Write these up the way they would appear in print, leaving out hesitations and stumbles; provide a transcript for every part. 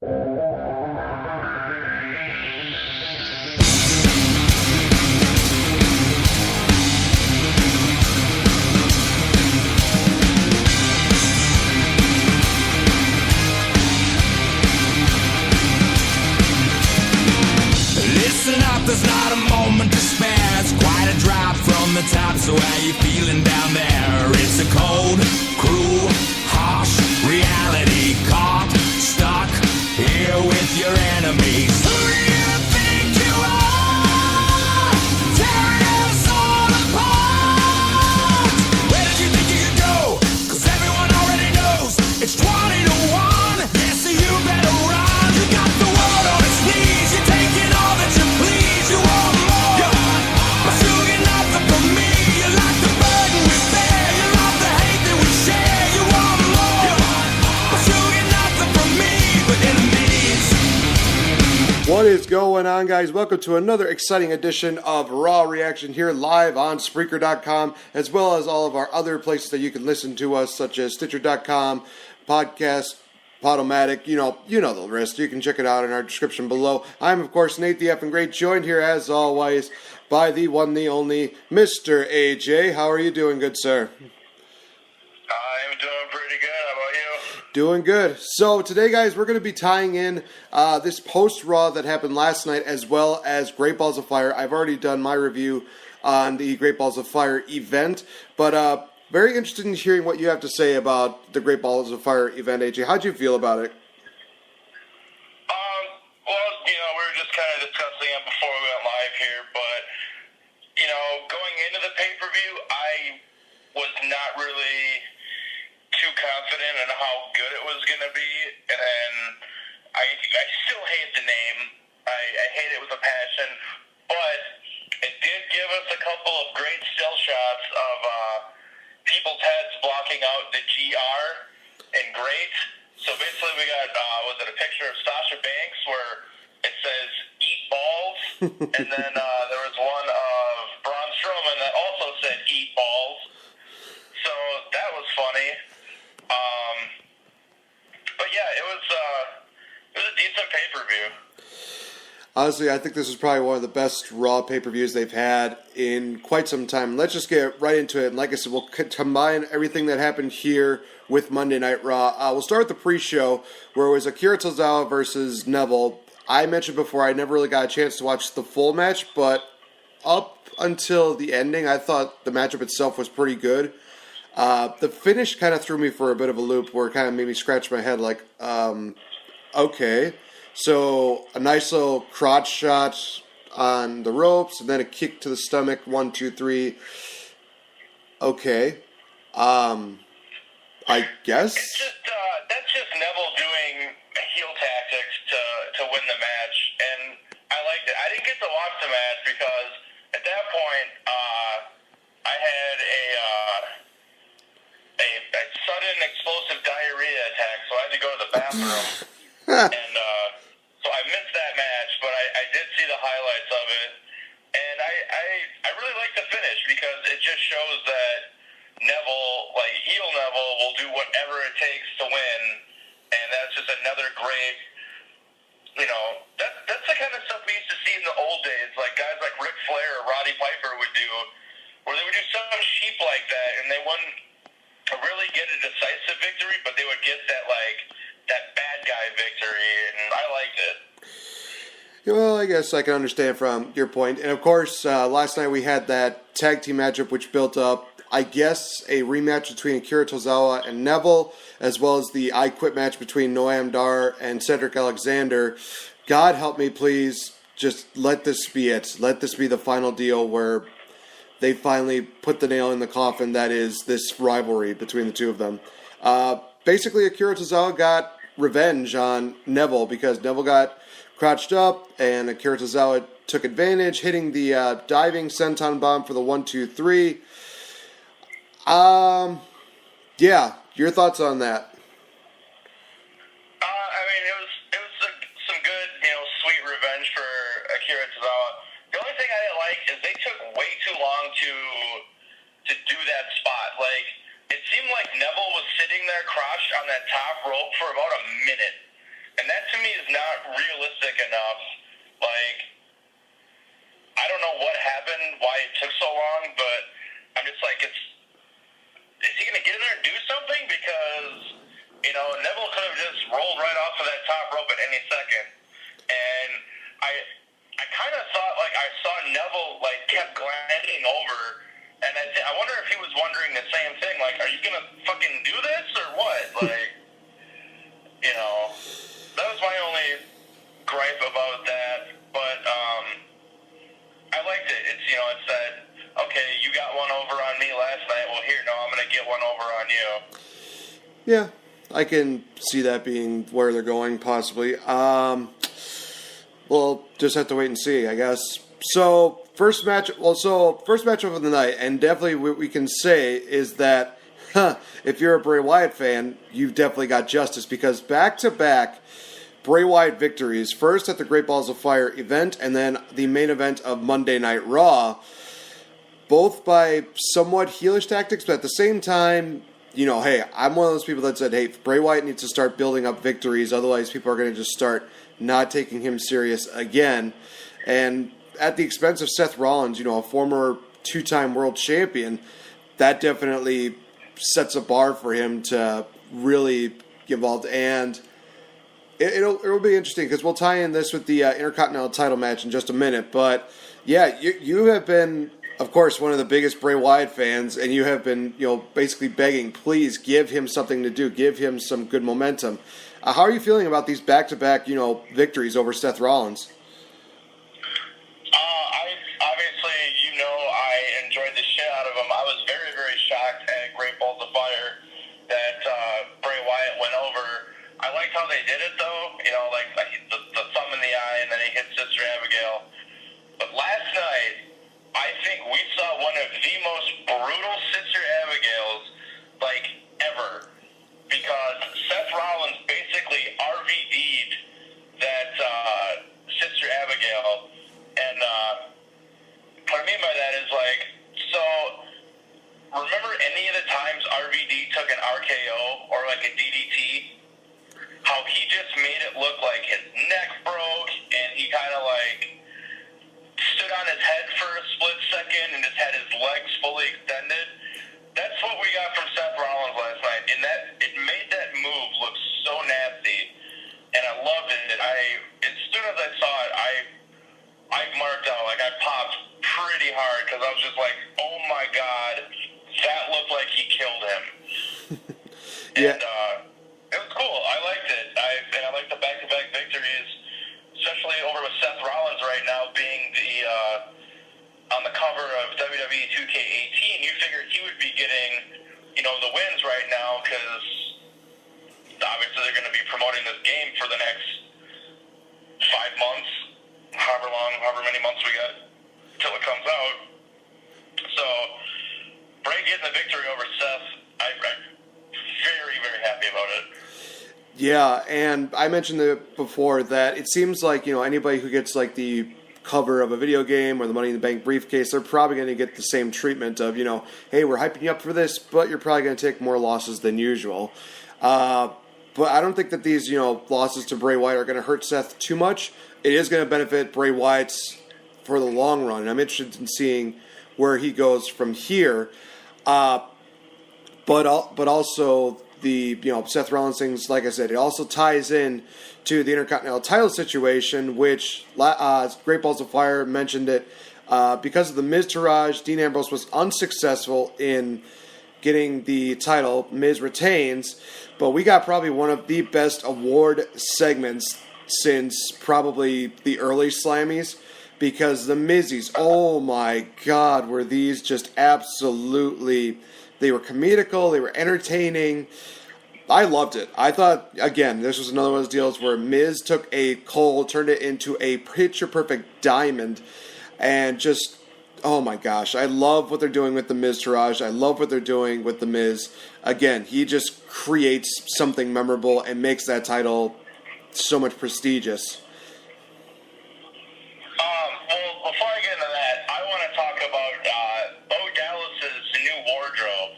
Listen up, there's not a moment to spare. It's quite a drop from the top, so how you feeling down there? It's a cold, cruel, harsh reality. Caught, stuck here with your enemies. Who do you think you are? Tearing us all apart. Where did you think you could go? 'Cause everyone already knows it's 20 to 1. Yeah, so you better run. You got the world on its knees. You're taking all that you please. You want more, but you get nothing from me. You like the burden we bear. You love the hate that we share. You want more, but you get nothing from me but enemies. What is going on, guys? Welcome to another exciting edition of Raw Reaction here live on Spreaker.com, as well as all of our other places that you can listen to us, such as Stitcher.com, Podcast, Podomatic, you know the rest. You can check it out in our description below. I'm, of course, Nate the Effing Great, joined here, as always, by the one, the only, Mr. AJ. How are you doing, good sir? I'm doing pretty good. How about you? Doing good. So today, guys, we're going to be tying in this post-Raw that happened last night, as well as Great Balls of Fire. I've already done my review on the Great Balls of Fire event, but very interested in hearing what you have to say about the Great Balls of Fire event, AJ. How'd you feel about it? Well, we were just kind of discussing it before we went live here, but, going into the pay-per-view, I was not really too confident in how good it was going to be, and then I still hate the name. I hate it with a passion, but it did give us a couple of great still shots of people's heads blocking out the GR in great. So basically we got, was it a picture of Sasha Banks where it says, eat balls, and then there was one of Braun Strowman that also said, eat balls. So that was funny. But yeah, it was a decent pay-per-view. Honestly, I think this is probably one of the best Raw pay-per-views they've had in quite some time. Let's just get right into it. And like I said, we'll combine everything that happened here with Monday Night Raw. We'll start with the pre-show, where it was Akira Tozawa versus Neville. I mentioned before I never really got a chance to watch the full match, but up until the ending, I thought the matchup itself was pretty good. The finish kind of threw me for a bit of a loop, where it kind of made me scratch my head like, okay. So, a nice little crotch shot on the ropes, and then a kick to the stomach, 1, 2, 3. Okay. I guess? That's just Neville doing heel tactics to win the match, and I liked it. I didn't get to watch the match because at that point, I had a sudden explosive diarrhea attack, so I had to go to the bathroom. And so I missed that match, but I did see the highlights of it, and I really like the finish because it just shows that Neville, like heel Neville, will do whatever it takes to win, and that's just another great, that's the kind of stuff we used to see in the old days, like guys like Ric Flair or Roddy Piper would do, where they would do some sheep like that, and they wouldn't really get a decisive victory, but they would get that bad guy victory, and I liked it. Well, I guess I can understand from your point. And of course, last night we had that tag team matchup which built up, I guess, a rematch between Akira Tozawa and Neville, as well as the I Quit match between Noam Dar and Cedric Alexander. God help me, please. Just let this be it. Let this be the final deal where they finally put the nail in the coffin that is this rivalry between the two of them. Basically, Akira Tozawa got revenge on Neville because Neville got crouched up and Akira Tozawa took advantage, hitting the diving senton bomb for the 1, 2, 3. Yeah, your thoughts on that? I mean, it was some good, sweet revenge for Akira Tozawa. The only thing I didn't like is they took way too long to do that spot. Like, it seemed like Neville was sitting there crouched on that top rope for about a minute. And that to me realistic enough. Like, I don't know what happened, why it took so long, but I'm just like, is he going to get in there and do something? Because, you know, Neville could have just rolled right off of that top rope at any second. And I kind of thought, like, I saw Neville, like, kept glancing over, and I wonder if he was wondering the same thing, like, are you going to fucking do this or what? Like, you know, that was my only gripe about that, but I liked it. It's, you know, it said, okay, you got one over on me last night, well, here, no, I'm going to get one over on you. Yeah, I can see that being where they're going, possibly. We'll just have to wait and see, I guess. So, first match of the night, and definitely what we can say is that, if you're a Bray Wyatt fan, you've definitely got justice, because back-to-back Bray Wyatt victories, first at the Great Balls of Fire event, and then the main event of Monday Night Raw, both by somewhat heelish tactics, but at the same time, you know, hey, I'm one of those people that said, hey, Bray Wyatt needs to start building up victories, otherwise people are going to just start not taking him serious again. And at the expense of Seth Rollins, you know, a former two-time world champion, that definitely sets a bar for him to really get involved. And it'll be interesting, because we'll tie in this with the Intercontinental title match in just a minute. But yeah, you have been, of course, one of the biggest Bray Wyatt fans, and you have been, you know, basically begging, please give him something to do, give him some good momentum. How are you feeling about these back-to-back, you know, victories over Seth Rollins? Obviously, you know, I enjoyed the shit out of him. I was very, very shocked at Great Balls of Fire that Bray Wyatt went over. I liked how they did it, though. You know, like the thumb in the eye, and then he hit Sister Abigail. But last night, I think we saw one of the most brutal Sister Abigails, like, ever. Because Seth Rollins basically RVD'd that Sister Abigail. And what I mean by that is, like, so remember any of the times RVD took an RKO or, like, a DDT? How he just made it look like his neck broke, and he kind of, like, stood on his head for a split second and just had his legs fully extended. That's what we got from Seth Rollins last night, and it made that move look so nasty, and I loved it. As soon as I saw it, I marked out, like, I popped pretty hard, because I was just like, oh my god, that looked like he killed him. Yeah. And it was cool. I liked it. And I like the back-to-back victories, especially over with Seth Rollins right now being on the cover of WWE 2K18. You figured he would be getting, you know, the wins right now, because obviously they're going to be promoting this game for the next 5 months, however many months we got till it comes out. So Bray getting the victory over Seth, I'm very, very happy about it. Yeah, and I mentioned it before that it seems like, you know, anybody who gets, like, the cover of a video game or the Money in the Bank briefcase, they're probably going to get the same treatment of, you know, hey, we're hyping you up for this, but you're probably going to take more losses than usual. But I don't think that these, you know, losses to Bray Wyatt are going to hurt Seth too much. It is going to benefit Bray Wyatt for the long run, and I'm interested in seeing where he goes from here. But also the, you know, Seth Rollins things, like I said, it also ties in to the Intercontinental title situation, which Great Balls of Fire mentioned it. Because of the Miz Taraj, Dean Ambrose was unsuccessful in getting the title. Miz retains, but we got probably one of the best award segments since probably the early Slammies, because the Mizzies, oh my God, were these just absolutely, they were comedical, they were entertaining. I loved it. I thought, again, this was another one of those deals where Miz took a coal, turned it into a picture-perfect diamond, and just, oh my gosh, I love what they're doing with the Miz Taraj. I love what they're doing with the Miz. Again, he just creates something memorable and makes that title so much prestigious. Well, before I get into that, I want to talk about Bo Dallas's new wardrobe.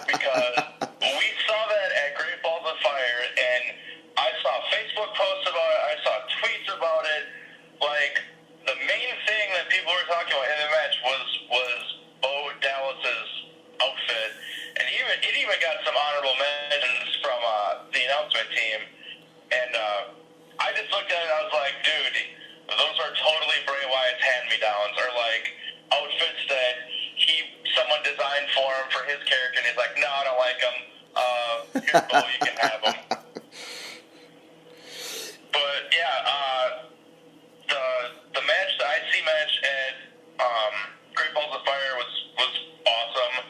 Because we saw that at Great Balls of Fire, and I saw Facebook Facebook posts about it. I saw tweets about it. Like, the main thing that people were talking about in the match was Bo Dallas's outfit, and it even got some honorable mentions from the announcement team. And I just looked at it and I was like, dude, those are totally Bray Wyatt's hand-me-downs, or like outfits that someone designed for him for his character, and he's like, no, I don't like them. Here's Bo, you can have them. But yeah, the match, the IC match at Great Balls of Fire was awesome.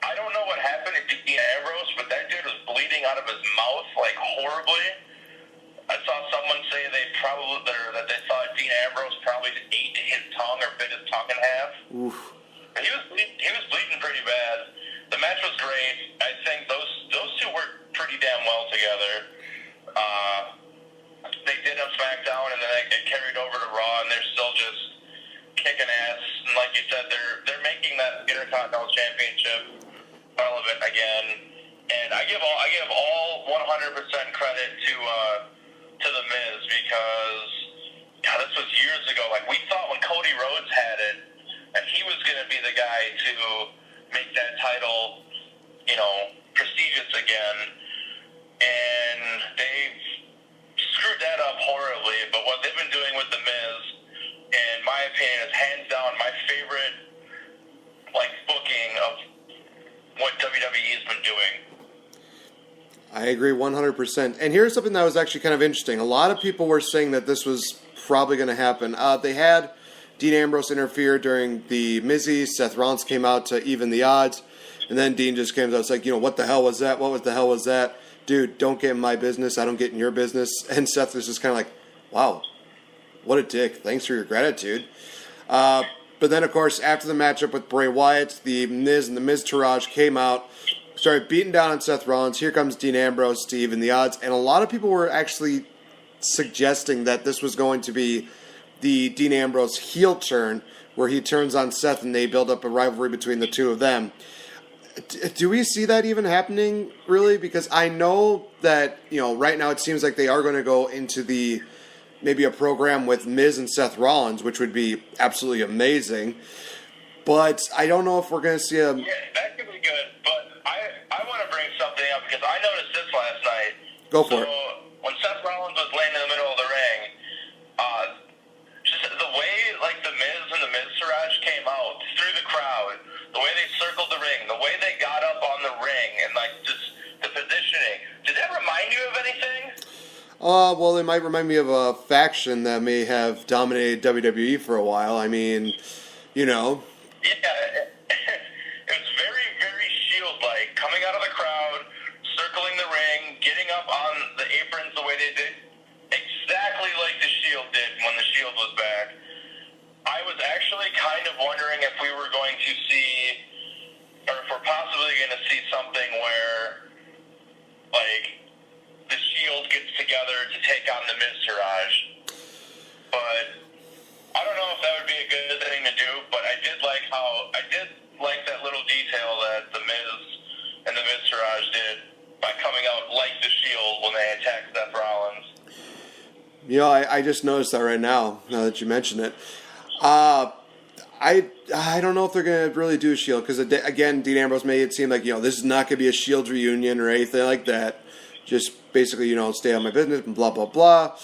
I don't know what happened to Dean Ambrose, but that dude was bleeding out of his mouth like horribly. I saw someone say that they thought Dean Ambrose probably ate his tongue or bit his tongue in half. Oof. But he was bleeding pretty bad. The match was great. I think those two worked pretty damn well together. They did on SmackDown, and then it carried over to Raw, and they're still just kicking ass. And like you said, they're making that Intercontinental Championship relevant again. And I give all 100% credit to the Miz, because this was years ago. Like, we thought when Cody Rhodes had it, and he was going to be the guy to make that title, prestigious again. And they've screwed that up horribly. But what they've been doing with the Miz, in my opinion, is hands down my favorite, booking of what WWE's been doing. I agree 100%. And here's something that was actually kind of interesting. A lot of people were saying that this was probably going to happen. They had Dean Ambrose interfere during the Mizzy. Seth Rollins came out to even the odds. And then Dean just came out. It's like, what the hell was that? What the hell was that? Dude, don't get in my business. I don't get in your business. And Seth was just kind of like, wow, what a dick. Thanks for your gratitude. But then, of course, after the matchup with Bray Wyatt, the Miz and the Miztourage came out, started beating down on Seth Rollins. Here comes Dean Ambrose to even the odds. And a lot of people were actually suggesting that this was going to be the Dean Ambrose heel turn, where he turns on Seth and they build up a rivalry between the two of them. Do we see that even happening, really? Because I know that, right now it seems like they are going to go into maybe a program with Miz and Seth Rollins, which would be absolutely amazing. But I don't know if we're going to see a... Yeah, that could be good. But I want to bring something up, because I noticed this last night. Go for it. When Seth Rollins was laying in the middle of the ring, just the way, the Miz and the Miztourage came out through the crowd, the way they circled the ring, the way they got up on the ring, and, just the positioning. Did that remind you of anything? Well, it might remind me of a faction that may have dominated WWE for a while. I mean, Yeah, it was very, very Shield-like, coming out of the crowd, circling the ring, getting up on the aprons the way they did, exactly like the Shield did when the Shield was back. I was actually kind of wondering if we were going to see, or if we're possibly going to see something where, the Shield gets together to take on the Miztourage. But I don't know if that would be a good thing to do, but I did like that little detail that the Miz and the Miztourage did by coming out like the Shield when they attacked Seth Rollins. I just noticed that right now that you mention it. I don't know if they're going to really do a Shield, because, again, Dean Ambrose made it seem like, this is not going to be a Shield reunion or anything like that. Just basically, stay on my business and blah, blah, blah.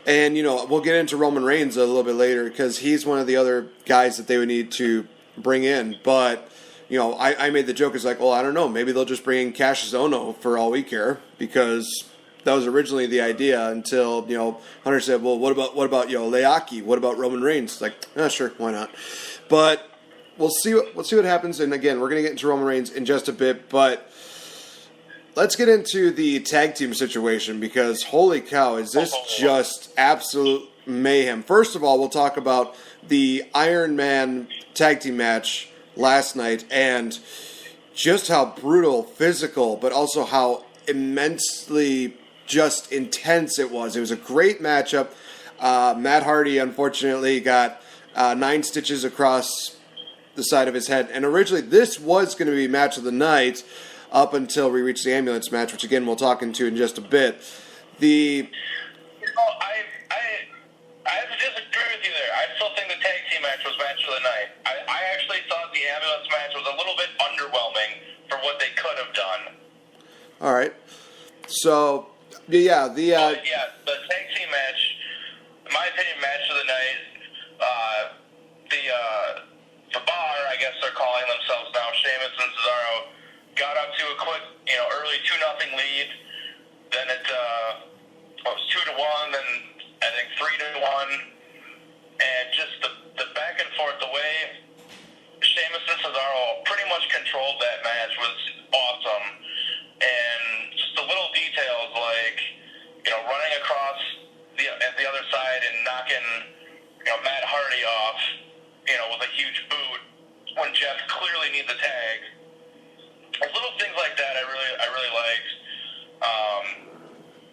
And, we'll get into Roman Reigns a little bit later, because he's one of the other guys that they would need to bring in. But, I made the joke, it's like, well, I don't know, maybe they'll just bring in Cassius Ohno for all we care, because that was originally the idea until, Hunter said, well, what about Leaki? What about Roman Reigns? It's like, sure, why not? But we'll see what happens. And again, we're going to get into Roman Reigns in just a bit, but let's get into the tag team situation, because holy cow, is this just absolute mayhem. First of all, we'll talk about the Iron Man tag team match last night, and just how brutal, physical, but also how immensely just intense it was. It was a great matchup. Matt Hardy, unfortunately, got 9 stitches across the side of his head. And originally, this was going to be match of the night up until we reached the ambulance match, which, again, we'll talk into in just a bit. The I have to disagree with you there. I still think the tag team match was match of the night. I actually thought the ambulance match was a little bit underwhelming for what they could have done. All right. So, yeah, the tag team match, in my opinion, match of the night. The Bar, I guess they're calling themselves now, Sheamus and Cesaro, got up to a quick, early 2-0 lead. Then it was 2-1, then I think 3-1, and just the back and forth, the way Sheamus and Cesaro pretty much controlled that match was awesome. And just the little details like, running across the other side and knocking, Matt Hardy off, with a huge boot when Jeff clearly needs a tag. Little things like that I really liked.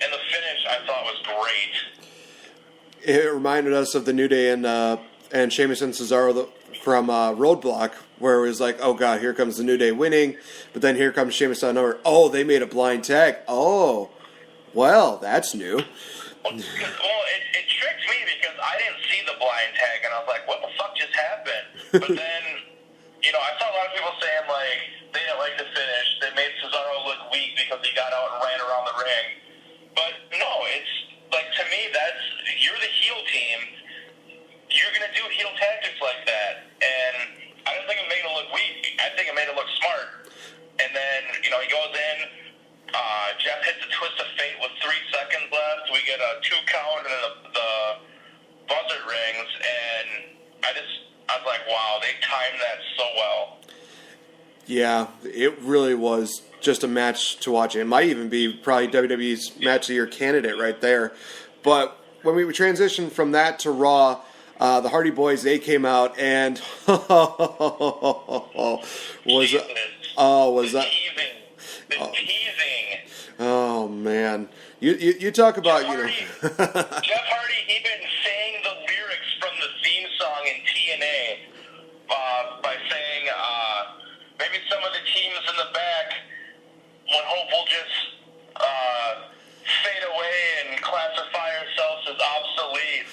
And the finish I thought was great. It reminded us of the New Day and Sheamus and Cesaro from Roadblock, where it was like, oh god, here comes the New Day winning, but then here comes Sheamus on over. Oh, they made a blind tag. Oh, well, that's new. Well, it tricked me because I didn't see the blind tag, and I was like, what the fuck just happened? But then, I saw a lot of people saying, like, they didn't like the finish. They made Cesaro look weak because he got out and ran around the ring. But, no, it's, like, to me, you're the heel team. You're going to do heel tactics like that. And I don't think it made it look weak. I think it made it look smart. And then, he goes in. Jeff hits a twist of fate with 3 seconds left. We get a 2 count, and then the buzzer rings. And I was like, wow, they timed that so well. Yeah, it really was just a match to watch. It might even be probably WWE's Match of the Year candidate right there. But when we transitioned from that to Raw, the Hardy Boys, they came out and was that teasing. Oh man, you talk about Jeff Hardy even sang the lyrics from the theme song in TNA by saying maybe some of the teams in the back would hope we'll just fade away and classify ourselves as obsolete.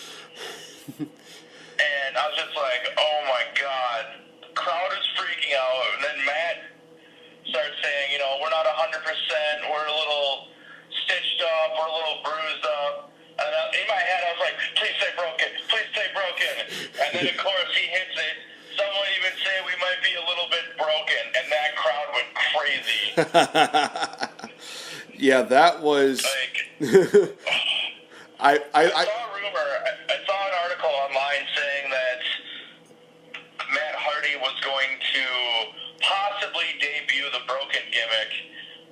And I was just like, oh my god, the crowd is freaking out. And then Matt started saying, we're not 100%, we're a little stitched up, we're a little bruised up. And in my head, I was like, please say broken, please say broken. And then, of course, he hits it. Someone even say we might be a little bit broken, and that crowd went crazy. Yeah, that was... I saw a rumor, I saw an article online saying that Matt Hardy was going to possibly debut the broken gimmick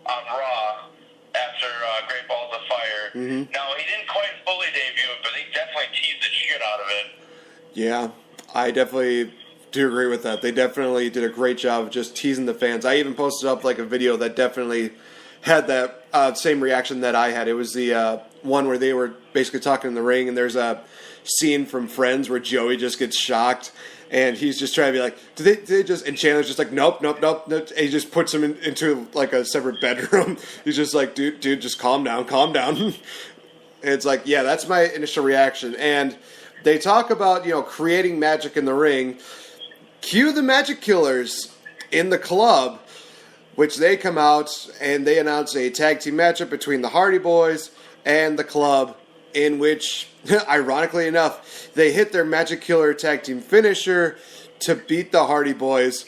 on Raw after Great Balls of Fire. Mm-hmm. Now, he didn't quite fully debut it, but he definitely teased the shit out of it. Yeah, I definitely do agree with that. They definitely did a great job of just teasing the fans. I even posted up like a video that definitely had that same reaction that I had. It was the one where they were basically talking in the ring, and there's a scene from Friends where Joey just gets shocked, and he's just trying to be like, did they just, and Chandler's just like, nope. And he just puts him into like a separate bedroom. He's just like, dude, just calm down. And it's like, yeah, that's my initial reaction. And they talk about, creating magic in the ring. Cue the Magic Killers in the club, which they come out and they announce a tag team matchup between the Hardy Boys and the club, in which, ironically enough, they hit their Magic Killer tag team finisher to beat the Hardy Boys.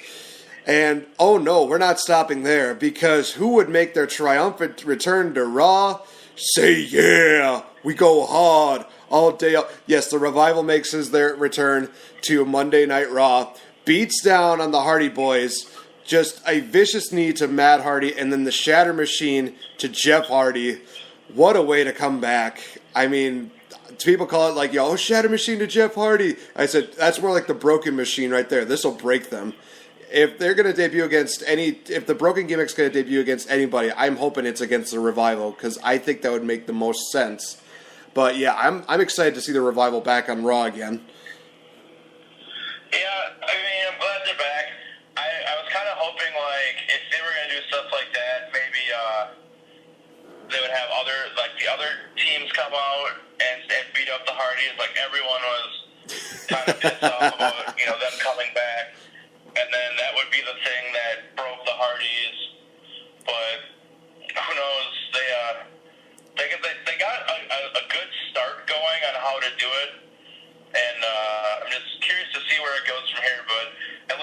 And, oh no, we're not stopping there, because who would make their triumphant return to Raw? Say yeah, we go hard all day. Yes, the Revival makes their return to Monday Night Raw, beats down on the Hardy Boys, just a vicious knee to Matt Hardy, and then the Shatter Machine to Jeff Hardy. What a way to come back. I mean, people call it like, Shatter Machine to Jeff Hardy. I said, that's more like the Broken Machine right there. This will break them. If they're going to debut against if the Broken Gimmick's going to debut against anybody, I'm hoping it's against the Revival, because I think that would make the most sense. But yeah, I'm excited to see the Revival back on Raw again. Yeah, I mean, I'm glad they're back. I was kind of hoping, like, if they were going to do stuff like that, maybe they would have the other team come out and beat up the Hardys. Like, everyone was kind of pissed off about, them coming back. And then that would be the thing that broke the Hardys. But who knows? They got a good start going on how to do it. And I'm just curious to see where it goes from here. But it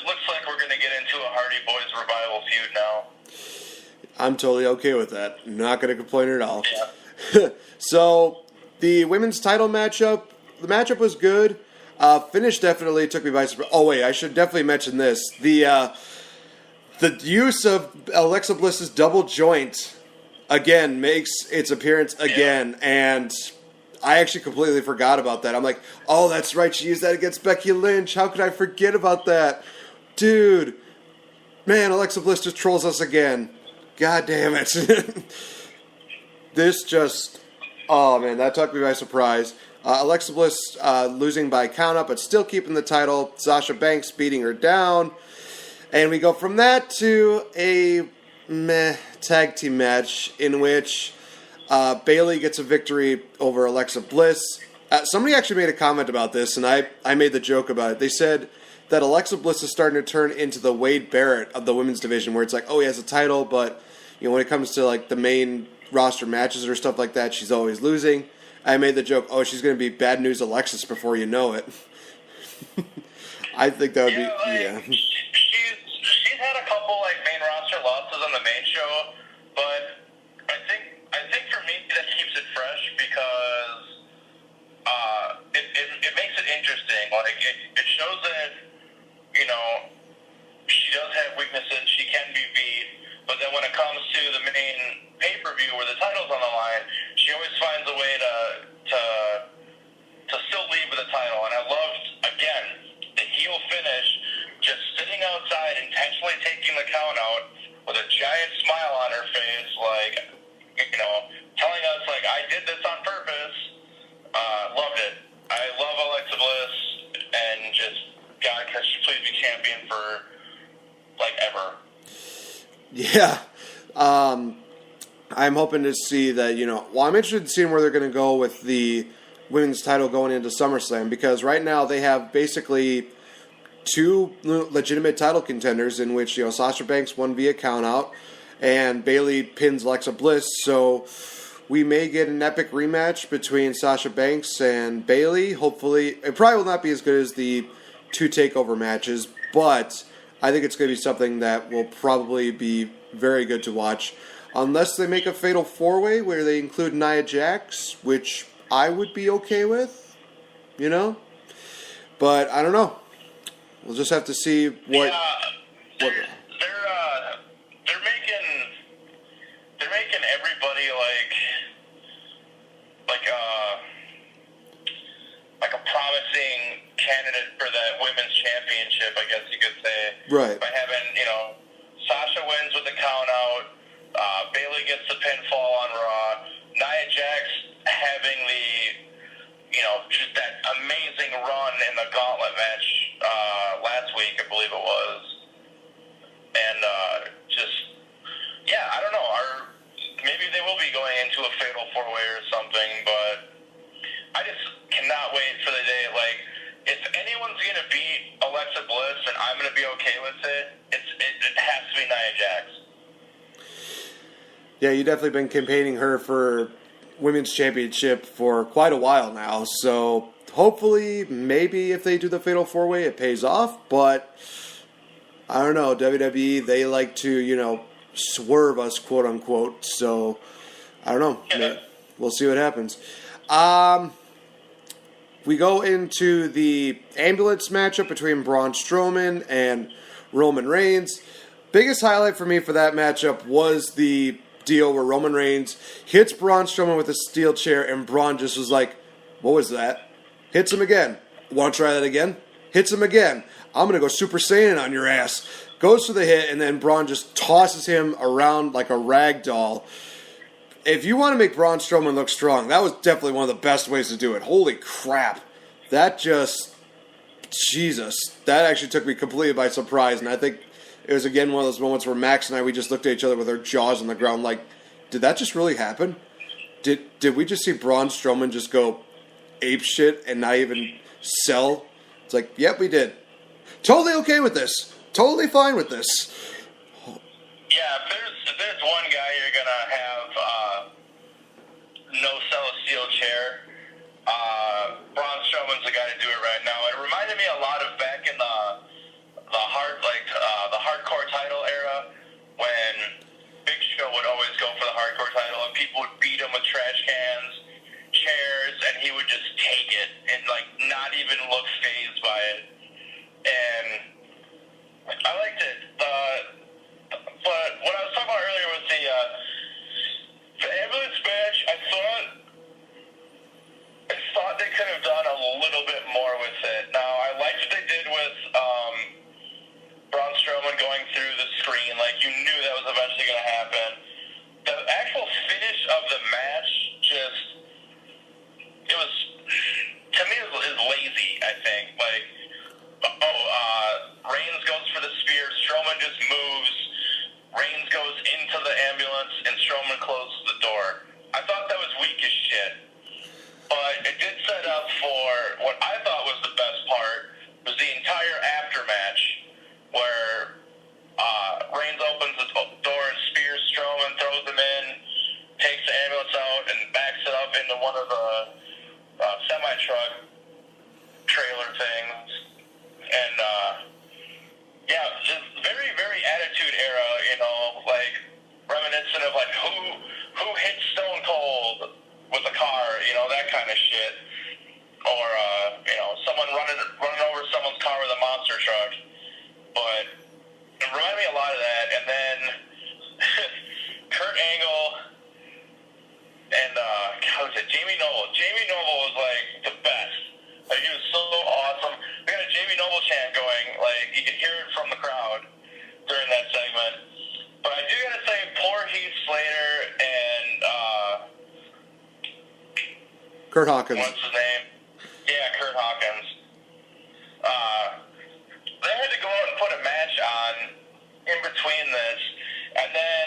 looks like we're going to get into a Hardy Boys revival feud now. I'm totally okay with that. Not going to complain at all. Yeah. So, the women's title matchup, the matchup was good. Finish definitely took me by surprise. Oh, wait, I should definitely mention this. The use of Alexa Bliss's double joint, again, makes its appearance again. And I actually completely forgot about that. I'm like, oh, that's right, she used that against Becky Lynch. How could I forget about that? Dude, man, Alexa Bliss just trolls us again. God damn it. This just, oh man, that took me by surprise. Alexa Bliss losing by count-up, but still keeping the title. Sasha Banks beating her down. And we go from that to a tag team match in which Bayley gets a victory over Alexa Bliss. Somebody actually made a comment about this, and I made the joke about it. They said that Alexa Bliss is starting to turn into the Wade Barrett of the women's division, where it's like, oh, he has a title, but when it comes to like the main roster matches or stuff like that, she's always losing. I made the joke, oh, she's going to be Bad News Alexis before you know it. I think that would be, yeah. She's had a couple like main roster losses on the main show, but I think for me that keeps it fresh because it makes it interesting. Like it shows that she does have weaknesses. She can be beat, but then when it comes to the main pay-per-view where the title's on the line, she always finds a way to still lead with the title. And I loved, again, the heel finish, just sitting outside, intentionally taking the count out with a giant smile on her face, like, telling us, like, I did this on purpose. Loved it. I love Alexa Bliss, and just, God, can she please be champion for, like, ever. Yeah. I'm hoping to see that, I'm interested in seeing where they're going to go with the women's title going into SummerSlam, because right now they have basically two legitimate title contenders in which, Sasha Banks won via countout and Bayley pins Alexa Bliss. So we may get an epic rematch between Sasha Banks and Bayley. Hopefully, it probably will not be as good as the two takeover matches, but I think it's going to be something that will probably be very good to watch. Unless they make a fatal four-way where they include Nia Jax, which I would be okay with, But I don't know. We'll just have to see what. Yeah, they're making everybody like a promising candidate for that women's championship, I guess you could say. Right. By having Sasha wins with the count out. Bayley gets the pinfall on Raw. Nia Jax having just that amazing run in the gauntlet match last week, I believe it was. And I don't know. Maybe they will be going into a fatal four-way or something, but I just cannot wait for the day. Like, if anyone's going to beat Alexa Bliss and I'm going to be okay with it, it has to be Nia Jax. Yeah, you've definitely been campaigning her for women's championship for quite a while now. So hopefully, maybe if they do the fatal four-way, it pays off. But I don't know. WWE, they like to, swerve us, quote unquote. So I don't know. Yeah. We'll see what happens. We go into the ambulance matchup between Braun Strowman and Roman Reigns. Biggest highlight for me for that matchup was the deal where Roman Reigns hits Braun Strowman with a steel chair, and Braun just was like, what was that? Hits him again. Want to try that again? Hits him again. I'm going to go Super Saiyan on your ass. Goes for the hit, and then Braun just tosses him around like a rag doll. If you want to make Braun Strowman look strong, that was definitely one of the best ways to do it. Holy crap. That just, Jesus. That actually took me completely by surprise, and I think it was, again, one of those moments where Max and I, we just looked at each other with our jaws on the ground like, did that just really happen? Did we just see Braun Strowman just go ape shit and not even sell? It's like, yep, we did. Totally okay with this. Totally fine with this. Yeah, if there's one guy you're gonna have no sell a steel chair, Braun Strowman's the guy to do it right now. It reminded me a lot of back in the hardcore title era when Big Show would always go for the hardcore title and people would beat him with trash cans, chairs, and he would just take it and like not even look fazed by it. And I liked it. But what I was talking about earlier was the ambulance match. I thought they could have done a little bit more with it. Now, I liked what they did with Braun Strowman going through the screen. Like, you knew that was eventually going to happen. The actual finish of the match to me, it was lazy, I think. Like, Reigns goes for the spear, Strowman just moves, Reigns goes into the ambulance, and Strowman closes the door. I thought that was weak as shit. But it did set up for what I thought was the best part, was the entire aftermatch, where Reigns opens the door and spears Strowman, throws him in, takes the ambulance out, and backs it up into one of the semi-truck trailer things. And, just very, very Attitude Era, like, reminiscent of, like, who hit Stone Cold with a car, that kind of shit. Or, someone running over someone's car with a monster truck. But it reminded me a lot of that. And then Kurt Angle and, Jamie Noble. Jamie Noble was, like, the best. Like, he was so awesome. We got a Jamie Noble chant going. Like, you could hear it from the crowd during that segment. But I do gotta say, poor Heath Slater and, Kurt Hawkins. What's his name? Yeah, Kurt Hawkins. They had to go out and put a match on in between this, and then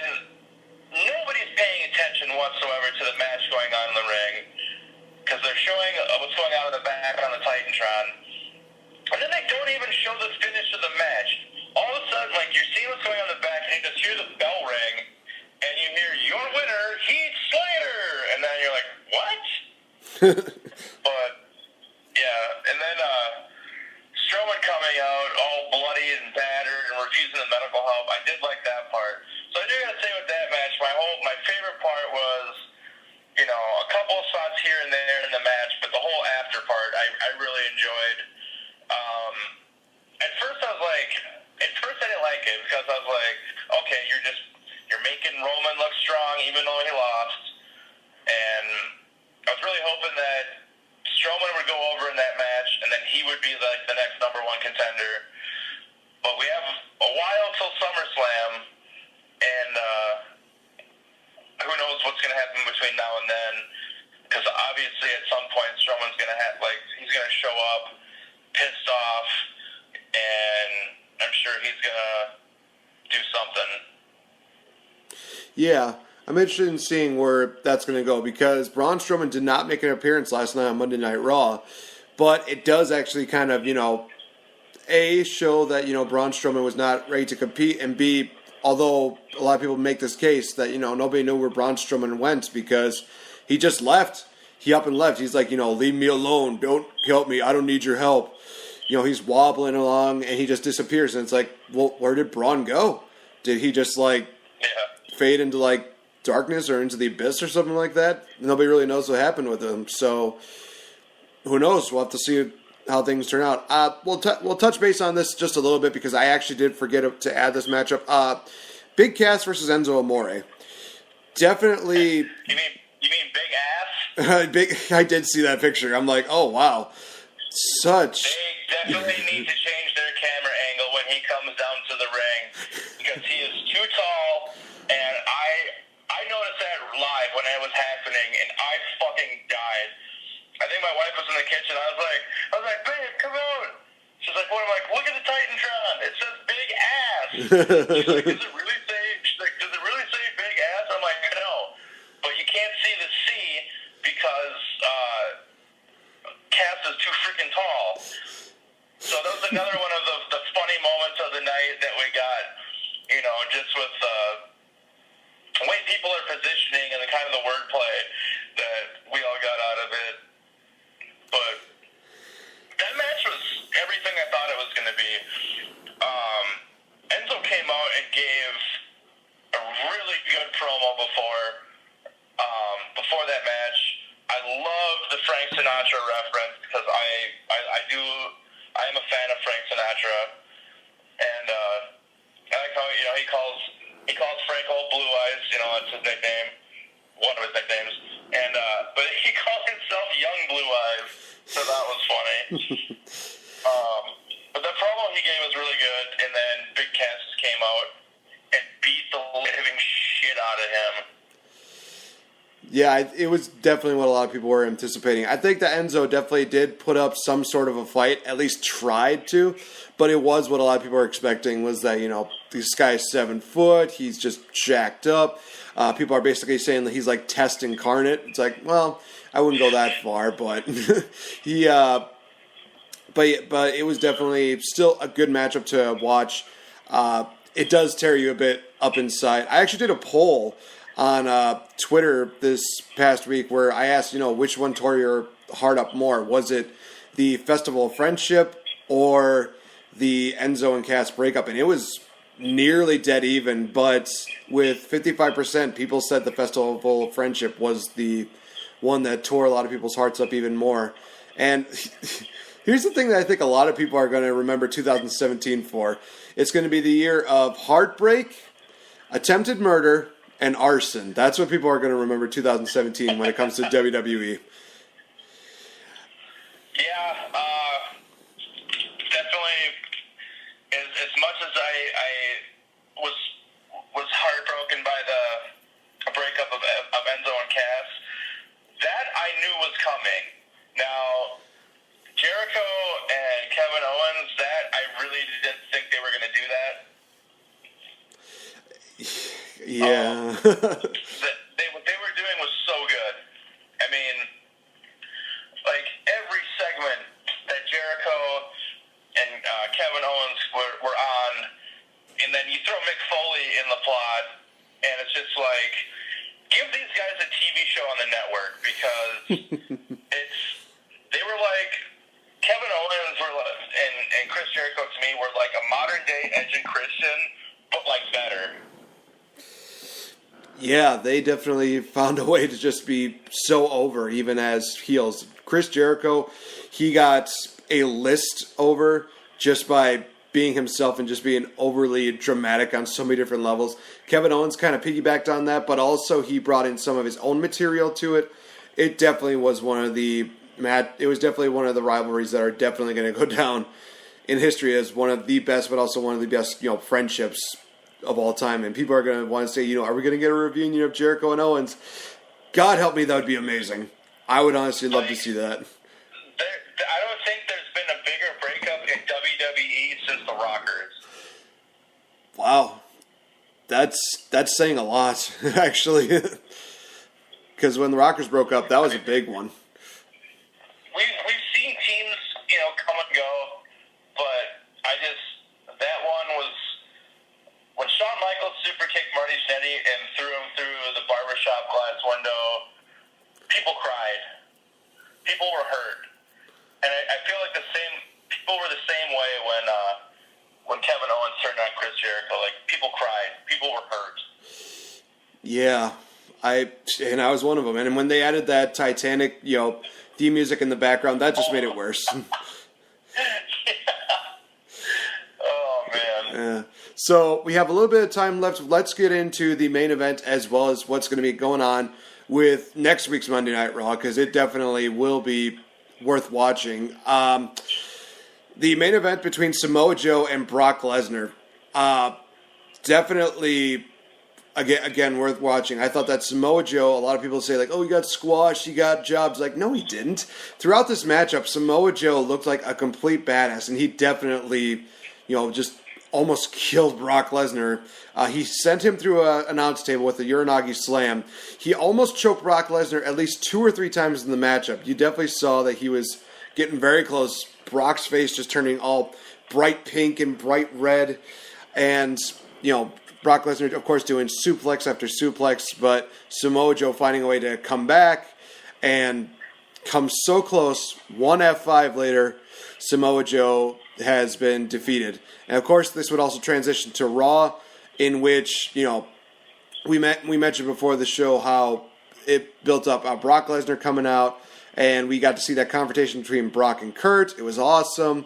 nobody's paying attention whatsoever to the match going on in the ring, because they're showing what's going on in the back on the Titantron. And then they don't even show the finish of the match. All of a sudden, like, you're seeing what's going on in the back, and you just hear the bell ring, and you hear, your winner, Heath Slater! And then you're like, what? But, yeah, and then Strowman coming out all bloody and battered and refusing the medical help. I did like that part. So I do gotta say with that match, my favorite part was, a couple of spots here and there in the match, but the whole after part I really enjoyed. At first I didn't like it, because I was like, okay, you're making Roman look strong even though he lost. And I was really hoping that Strowman would go over in that match, and then he would be like the next number one contender. But we have a while till SummerSlam, and who knows what's going to happen between now and then, because obviously at some point Strowman's going to he's going to show up pissed off, and I'm sure he's going to do something. Yeah, I'm interested in seeing where that's going to go, because Braun Strowman did not make an appearance last night on Monday Night Raw, but it does actually kind of, A, show that, Braun Strowman was not ready to compete, and B, although a lot of people make this case that, nobody knew where Braun Strowman went because he just left. He up and left. He's like, leave me alone. Don't help me. I don't need your help. He's wobbling along, and he just disappears. And it's like, well, where did Braun go? Did he just, fade into, darkness or into the abyss or something like that? Nobody really knows what happened with him. So, who knows? We'll have to see how things turn out. We'll touch base on this just a little bit, because I actually did forget to add this matchup. Big Cass versus Enzo Amore. Definitely. You mean big ass? I did see that picture. I'm like, oh wow, such. They definitely need to change their camera angle when he comes down to the ring, because he is too tall, and I noticed that live when it was happening, and I fucking died. I think my wife was in the kitchen. I was like, babe, come on. She's like, what? I'm like, look at the Titantron. It says big ass. She's like, does it really say big ass? I'm like, no. But you can't see the C another one of the funny moments of the night that we got, just with the way people are positioning and the kind of the wordplay that we all got out of it. But that match was everything I thought it was going to be. Enzo came out and gave a really good promo before that match. I love the Frank Sinatra reference because I am a fan of Frank Sinatra, and I like how he calls Frank Old Blue Eyes. That's his nickname, one of his nicknames, and but he calls himself Young Blue Eyes, so that was funny. But the promo he gave was really good, and then Big Cass came out and beat the living shit out of him. Yeah, it was definitely what a lot of people were anticipating. I think that Enzo definitely did put up some sort of a fight, at least tried to, but it was what a lot of people were expecting was that, this guy's 7 foot, he's just jacked up. People are basically saying that he's like Test incarnate. It's like, well, I wouldn't go that far, but but it was definitely still a good matchup to watch. It does tear you a bit up inside. I actually did a poll on Twitter this past week where I asked, which one tore your heart up more? Was it the Festival of Friendship or the Enzo and Cass breakup? And it was nearly dead even, but with 55%, people said the Festival of Friendship was the one that tore a lot of people's hearts up even more. And here's the thing that I think a lot of people are going to remember 2017 for. It's going to be the year of heartbreak, attempted murder, and arson. That's what people are going to remember 2017 when it comes to WWE. Yeah, definitely. As much as I was heartbroken by the breakup of Enzo and Cass, that I knew was coming. Now, Jericho and Kevin Owens, that I really didn't think they were going to do that. Yeah. What they were doing was so good. I mean, like every segment that Jericho and Kevin Owens were on, and then you throw Mick Foley in the plot, and it's just like, give these guys a TV show on the network because they were like, Kevin Owens and Chris Jericho to me were like a modern day Edge and Christian, but like better. Yeah, they definitely found a way to just be so over, even as heels. Chris Jericho, he got a list over just by being himself and just being overly dramatic on so many different levels. Kevin Owens kind of piggybacked on that, but also he brought in some of his own material to it. It definitely was one of the rivalries that are definitely going to go down in history as one of the best, but also one of the best, friendships of all time. And people are going to want to say, are we going to get a reunion of Jericho and Owens? God help me, that would be amazing. I would honestly love to see that. I don't think there's been a bigger breakup in WWE since the Rockers. Wow. That's saying a lot, actually. Because when the Rockers broke up, that was a big one. We've seen teams, come and go, but that one was when Shawn Michaels super kicked Marty Jannetty and threw him through the barbershop glass window. People cried. People were hurt, and I feel like people were the same way when Kevin Owens turned on Chris Jericho. Like people cried. People were hurt. Yeah, I was one of them. And when they added that Titanic, theme music in the background, that just made it worse. Yeah. Oh, man. Yeah. So we have a little bit of time left. Let's get into the main event as well as what's going to be going on with next week's Monday Night Raw, because it definitely will be worth watching. The main event between Samoa Joe and Brock Lesnar, definitely... Again, worth watching. I thought that Samoa Joe, a lot of people say, like, oh, he got squashed, he got jobs. Like, no, he didn't. Throughout this matchup, Samoa Joe looked like a complete badass, and he definitely, just almost killed Brock Lesnar. He sent him through an announce table with a Uranagi slam. He almost choked Brock Lesnar at least 2 or 3 times in the matchup. You definitely saw that he was getting very close. Brock's face just turning all bright pink and bright red. And, Brock Lesnar, of course, doing suplex after suplex, but Samoa Joe finding a way to come back and come so close. One F5 later, Samoa Joe has been defeated. And, of course, this would also transition to Raw, in which, we mentioned before the show how it built up Brock Lesnar coming out, and we got to see that confrontation between Brock and Kurt. It was awesome.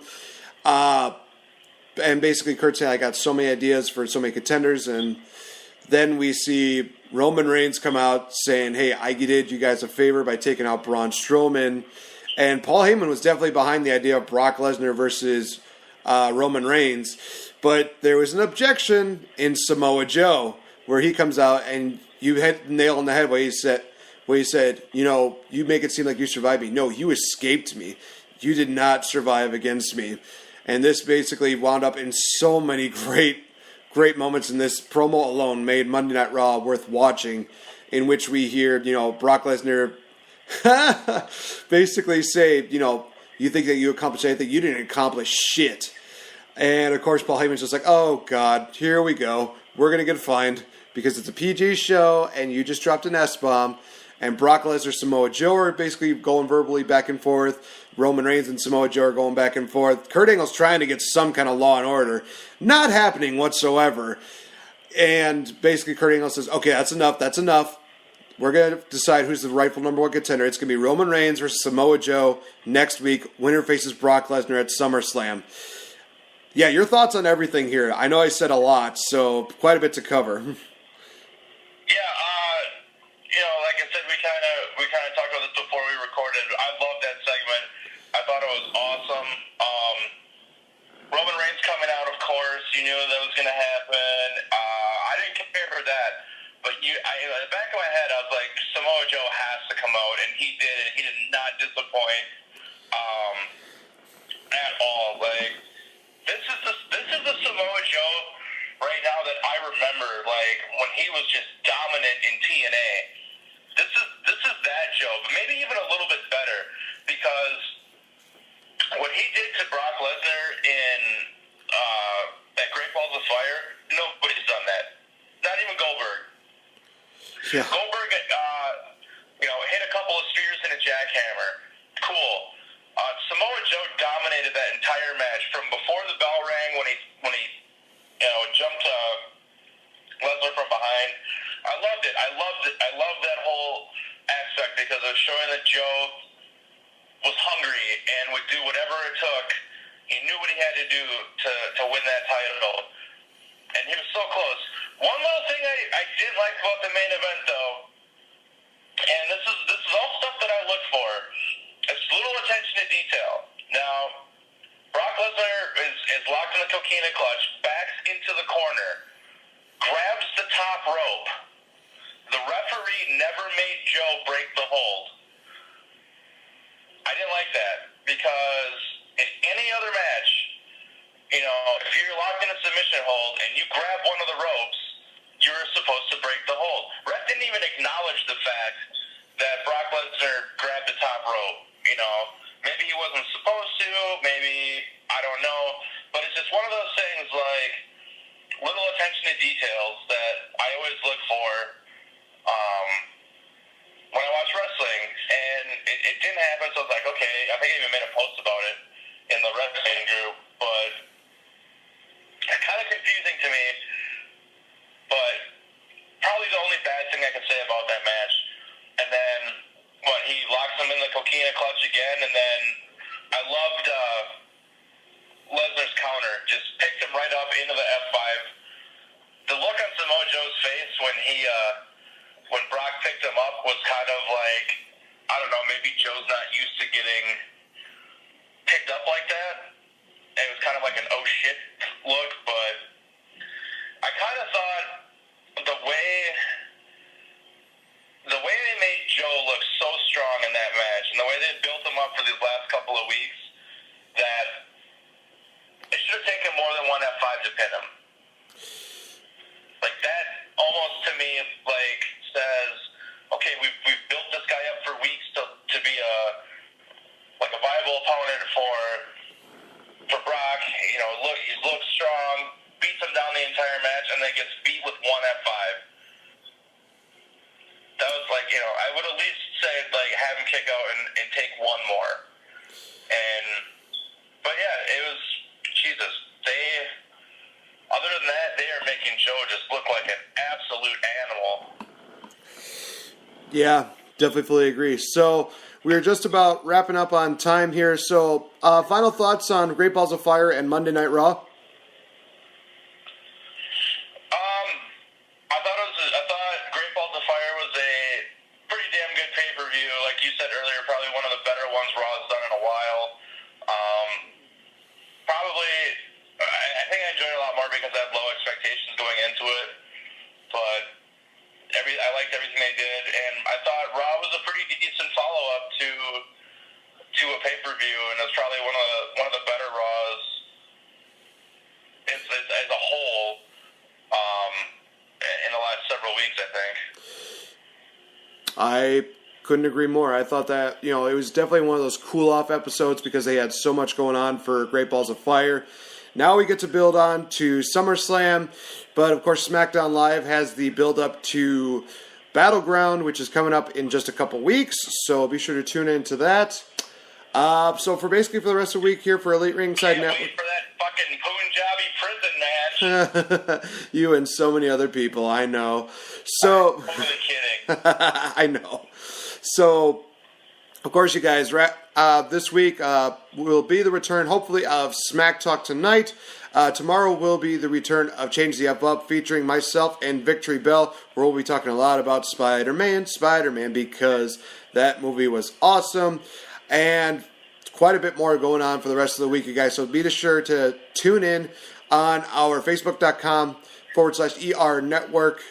And basically Kurt saying, I got so many ideas for so many contenders. And then we see Roman Reigns come out saying, hey, I did you guys a favor by taking out Braun Strowman. And Paul Heyman was definitely behind the idea of Brock Lesnar versus Roman Reigns. But there was an objection in Samoa Joe where he comes out and you hit the nail on the head where he said, you make it seem like you survived me. No, you escaped me. You did not survive against me. And this basically wound up in so many great moments in this promo alone made Monday Night Raw worth watching, in which we hear, Brock Lesnar basically say, you think that you accomplished anything? You didn't accomplish shit. And, of course, Paul Heyman's just like, oh, God, here we go. We're going to get fined because it's a PG show and you just dropped an S-bomb. And Brock Lesnar, Samoa Joe are basically going verbally back and forth. Roman Reigns and Samoa Joe are going back and forth. Kurt Angle's trying to get some kind of law and order. Not happening whatsoever. And basically Kurt Angle says, okay, that's enough. We're going to decide who's the rightful number one contender. It's going to be Roman Reigns versus Samoa Joe next week. Winner faces Brock Lesnar at SummerSlam. Yeah, your thoughts on everything here. I know I said a lot, so quite a bit to cover. Like I said, we kind of talked about this before we recorded. I love that segment. I thought it was awesome. Roman Reigns coming out, of course. You knew that was going to happen. I didn't care for that, but in the back of my head, I was like, Samoa Joe has to come out, and he did it. He did not disappoint at all. Like this is the Samoa Joe right now that I remember. Like when he was just dominant in TNA. This is that Joe, but maybe even a little bit better, because what he did to Brock Lesnar at Great Balls of Fire, nobody's done that. Not even Goldberg. Yeah. Goldberg, hit a couple of spears and a jackhammer. Cool. Samoa Joe dominated that entire match from before the bell rang when he jumped Lesnar from behind. I loved it. I loved that whole aspect because it was showing that Joe was hungry and would do whatever it took. He knew what he had to do to win that title, and he was so close. One little thing I did like about the main event, though, and this is all stuff that I look for. It's little attention to detail. Now, Brock Lesnar is locked in the coquina clutch, backs into the corner, grabs the top rope. The referee never made Joe break the hold. I didn't like that because in any other match, if you're locked in a submission hold and you grab one of the ropes, you're supposed to break the hold. Ref didn't even acknowledge the fact that Brock Lesnar grabbed the top rope. Maybe he wasn't supposed to, maybe, I don't know. But it's just one of those things like little attention to details that I always look for when I watch wrestling, and it didn't happen, so I was like, okay, I think I even made a post about it in the wrestling group, but it's kind of confusing to me, but probably the only bad thing I could say about that match. And then, he locks him in the coquina clutch again, and then I loved Lesnar's counter, just picked him right up into the F5. The look on Samoa Joe's face when Brock picked him up was kind of like, I don't know, maybe Joe's not used to getting picked up like that. And it was kind of like an oh shit look, but I kind of thought the way they made Joe look so strong in that match, and the way they built him up for these last couple of weeks, that it should have taken more than one F5 to pin him. Like that almost to me says, okay, we've built this guy up for weeks to be a viable opponent him down the entire match and then gets beat with one F5. That was like, I would at least say, like, have him kick out and take one more. But yeah, it was, Jesus, other than that, they are making Joe just look like an absolute animal. Yeah, definitely fully agree. So we're just about wrapping up on time here. So final thoughts on Great Balls of Fire and Monday Night Raw? I thought Great Balls of Fire was a pretty damn good pay-per-view. Like you said earlier, probably one of the better ones Raw's done in a while. I think I enjoyed it a lot more because I had low expectations going into it. But I liked everything they did, and I thought Raw was a pretty decent follow-up to a pay-per-view, and it was probably one of the better Raws as a whole in the last several weeks, I think. I couldn't agree more. I thought that, it was definitely one of those cool-off episodes because they had so much going on for Great Balls of Fire. Now we get to build on to SummerSlam, but of course SmackDown Live has the build-up to Battleground, which is coming up in just a couple weeks, so be sure to tune into that. So for the rest of the week here for Elite Ringside Network. Wait for that fucking Punjabi prison match. You and so many other people, I know. So I'm totally kidding. I know. So, of course, you guys, this week will be the return, hopefully, of Smack Talk Tonight. Tomorrow will be the return of Change the F Up, featuring myself and Victory Bell, where we'll be talking a lot about Spider-Man, because that movie was awesome. And quite a bit more going on for the rest of the week, you guys. So be sure to tune in on our Facebook.com/ER Network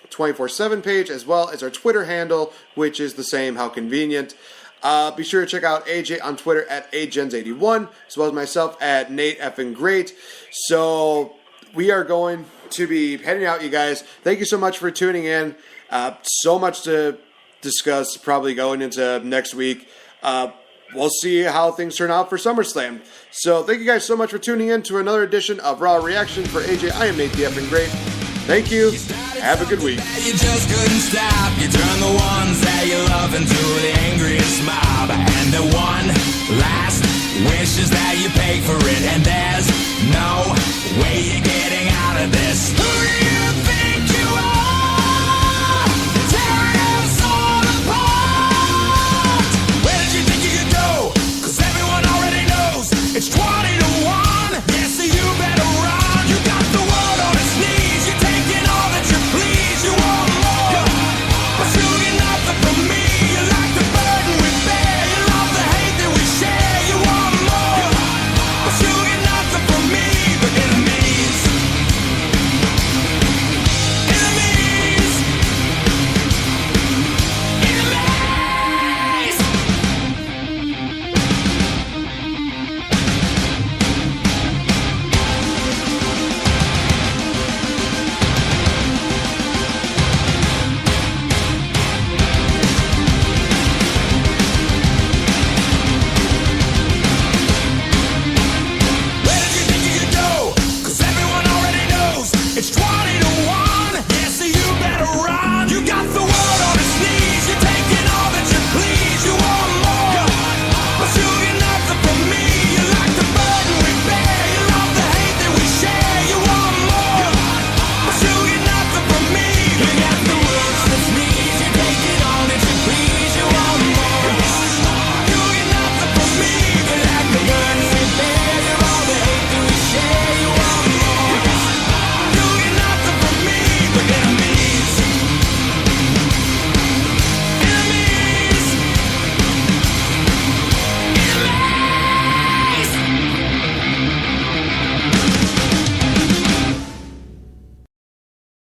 24/7 page, as well as our Twitter handle, which is the same. How convenient. Be sure to check out AJ on Twitter at AJens81, as well as myself at Nate Effing Great. So we are going to be heading out, you guys. Thank you so much for tuning in. So much to discuss probably going into next week. We'll see how things turn out for SummerSlam. So thank you guys so much for tuning in to another edition of Raw Reaction. For AJ, I am Nate the Effing Great. Thank you. Have a good week. You just couldn't stop. You turn the ones that you love into the angriest mob. And the one last wish is that you pay for it. And then